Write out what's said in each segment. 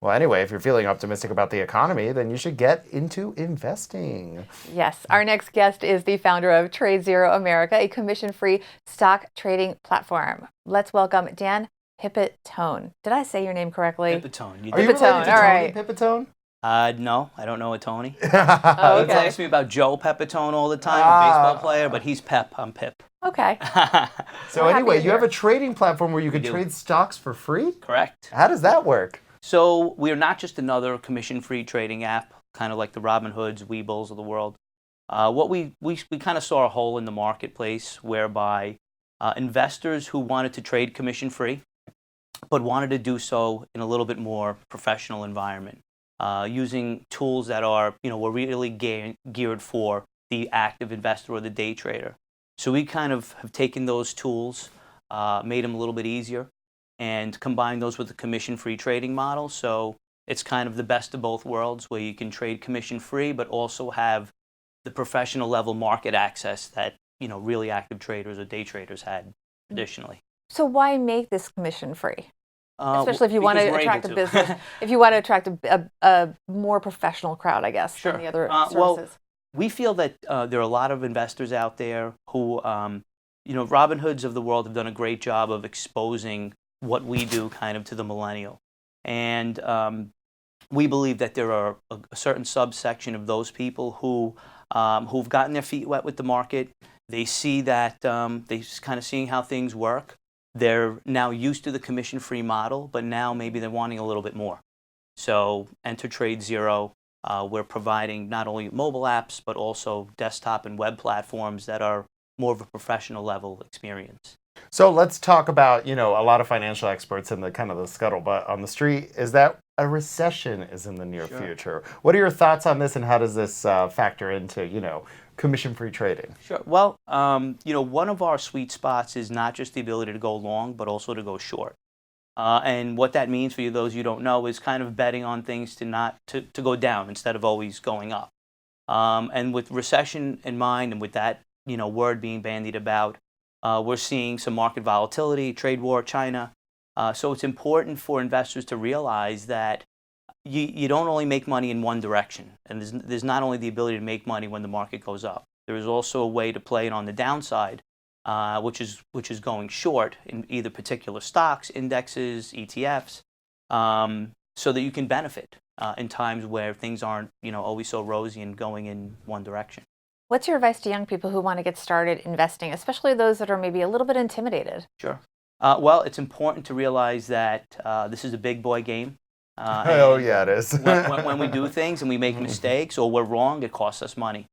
Well, anyway, if you're feeling optimistic about the economy, then you should get into investing. Yes, our next guest is the founder of Trade Zero America, a commission-free stock trading platform. Let's welcome Dan Pipitone. Did I say your name correctly? Pipitone. Are you related to all Tony right. Pipitone? No, I don't know a Tony. Oh, People okay. ask me about Joe Pepitone all the time, a baseball player, but he's Pep. I'm Pip. Okay. So We're happy anyway, to you have hear. a trading platform where you can do. trade stocks for free? Correct. How does that work? So we are not just another commission-free trading app, kind of like the Robinhoods, Weebles of the world. What we kind of saw a hole in the marketplace whereby investors who wanted to trade commission-free, but wanted to do so in a little bit more professional environment, using tools that are, were really geared for the active investor or the day trader. So we kind of have taken those tools, made them a little bit easier, and combined those with the commission-free trading model. So it's kind of the best of both worlds, where you can trade commission-free, but also have the professional level market access that really active traders or day traders had traditionally. So why make this commission-free? Especially Well, if you want to because we're attract a able to. business, if you want to attract a more professional crowd, I guess, Sure. than the other Well, services. we feel that there are a lot of investors out there who, Robinhoods of the world have done a great job of exposing what we do kind of to the millennial. And we believe that there are a certain subsection of those people who've gotten their feet wet with the market. They see that they're kind of seeing how things work. They're now used to the commission-free model, but now maybe they're wanting a little bit more. So enter Trade Zero. We're providing not only mobile apps, but also desktop and web platforms that are more of a professional level experience. So let's talk about, a lot of financial experts in the kind of the scuttlebutt on the street is that a recession is in the near Sure. future. What are your thoughts on this, and how does this factor into, commission-free trading? Sure. Well, one of our sweet spots is not just the ability to go long, but also to go short. And what that means for you, those you don't know, is kind of betting on things to go down instead of always going up. And with recession in mind, and with that word being bandied about, we're seeing some market volatility, trade war, China. So it's important for investors to realize that you don't only make money in one direction, and there's not only the ability to make money when the market goes up. There is also a way to play it on the downside, which is going short in either particular stocks, indexes, ETFs, so that you can benefit in times where things aren't always so rosy and going in one direction. What's your advice to young people who want to get started investing, especially those that are maybe a little bit intimidated? Sure. Well, it's important to realize that this is a big boy game. Oh, yeah, it is. when we do things and we make mistakes or we're wrong, it costs us money.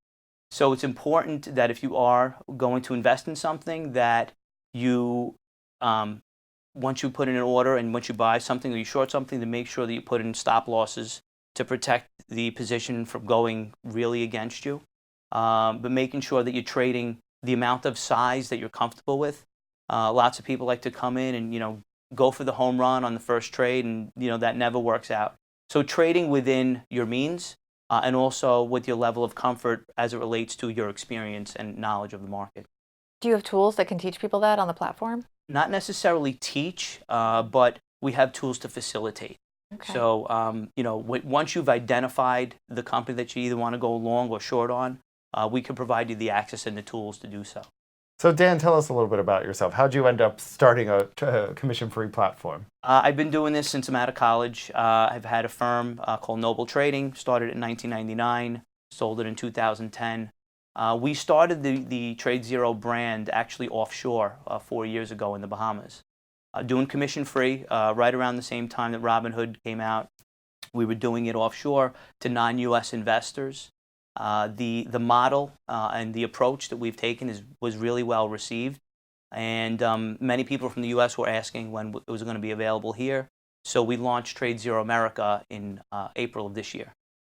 So it's important that if you are going to invest in something, that you, once you put in an order and once you buy something or you short something, to make sure that you put in stop losses to protect the position from going really against you. But making sure that you're trading the amount of size that you're comfortable with. Lots of people like to come in and go for the home run on the first trade, and that never works out. So trading within your means, and also with your level of comfort as it relates to your experience and knowledge of the market. Do you have tools that can teach people that on the platform? Not necessarily teach, but we have tools to facilitate. Okay. So once you've identified the company that you either want to go long or short on, we can provide you the access and the tools to do so. So Dan, tell us a little bit about yourself. How'd you end up starting a commission-free platform? I've been doing this since I'm out of college. I've had a firm called Noble Trading, started in 1999, sold it in 2010. We started the Trade Zero brand actually offshore 4 years ago in the Bahamas, doing commission-free right around the same time that Robinhood came out. We were doing it offshore to non-U.S. investors. The model and the approach that we've taken was really well received, and many people from the U.S. were asking when it was going to be available here. So we launched Trade Zero America in April of this year.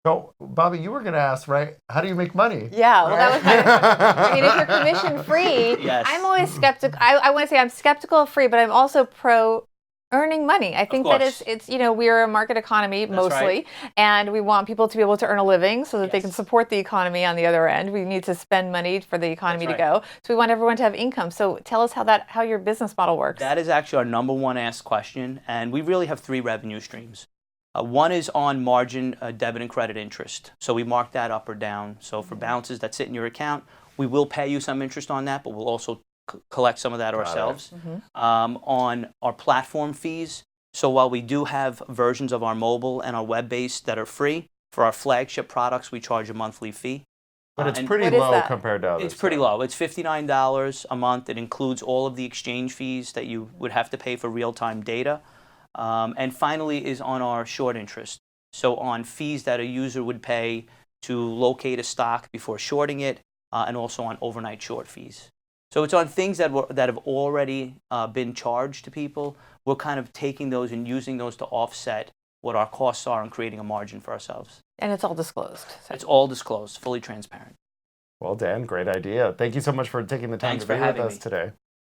So, Bobby, you were going to ask, right? How do you make money? Yeah, well, that was my, I mean, if you're commission-free, Yes. I'm always skeptical. I want to say I'm skeptical of free, but I'm also pro earning money. I think that course. it's we're a market economy mostly, right. and we want people to be able to earn a living so that they Yes. can support the economy on the other end. We need to spend money for the economy That's to go. So we want everyone to have income. So tell us how your business model works. That is actually our number one asked question, and we really have three revenue streams. One is on margin debit and credit interest. So we mark that up or down. So for balances that sit in your account, we will pay you some interest on that, but we'll also collect some of that ourselves. On our platform fees, so while we do have versions of our mobile and our web-based that are free, for our flagship products, we charge a monthly fee. But it's and pretty What is low that? compared to others. It's pretty low. It's $59 a month. It includes all of the exchange fees that you would have to pay for real-time data. And finally is on our short interest. So on fees that a user would pay to locate a stock before shorting it, and also on overnight short fees. So it's on things that have already been charged to people. We're kind of taking those and using those to offset what our costs are and creating a margin for ourselves. And it's all disclosed. So. It's all disclosed, fully transparent. Well, Dan, great idea. Thank you so much for taking the time Thanks to for be with having us me. today.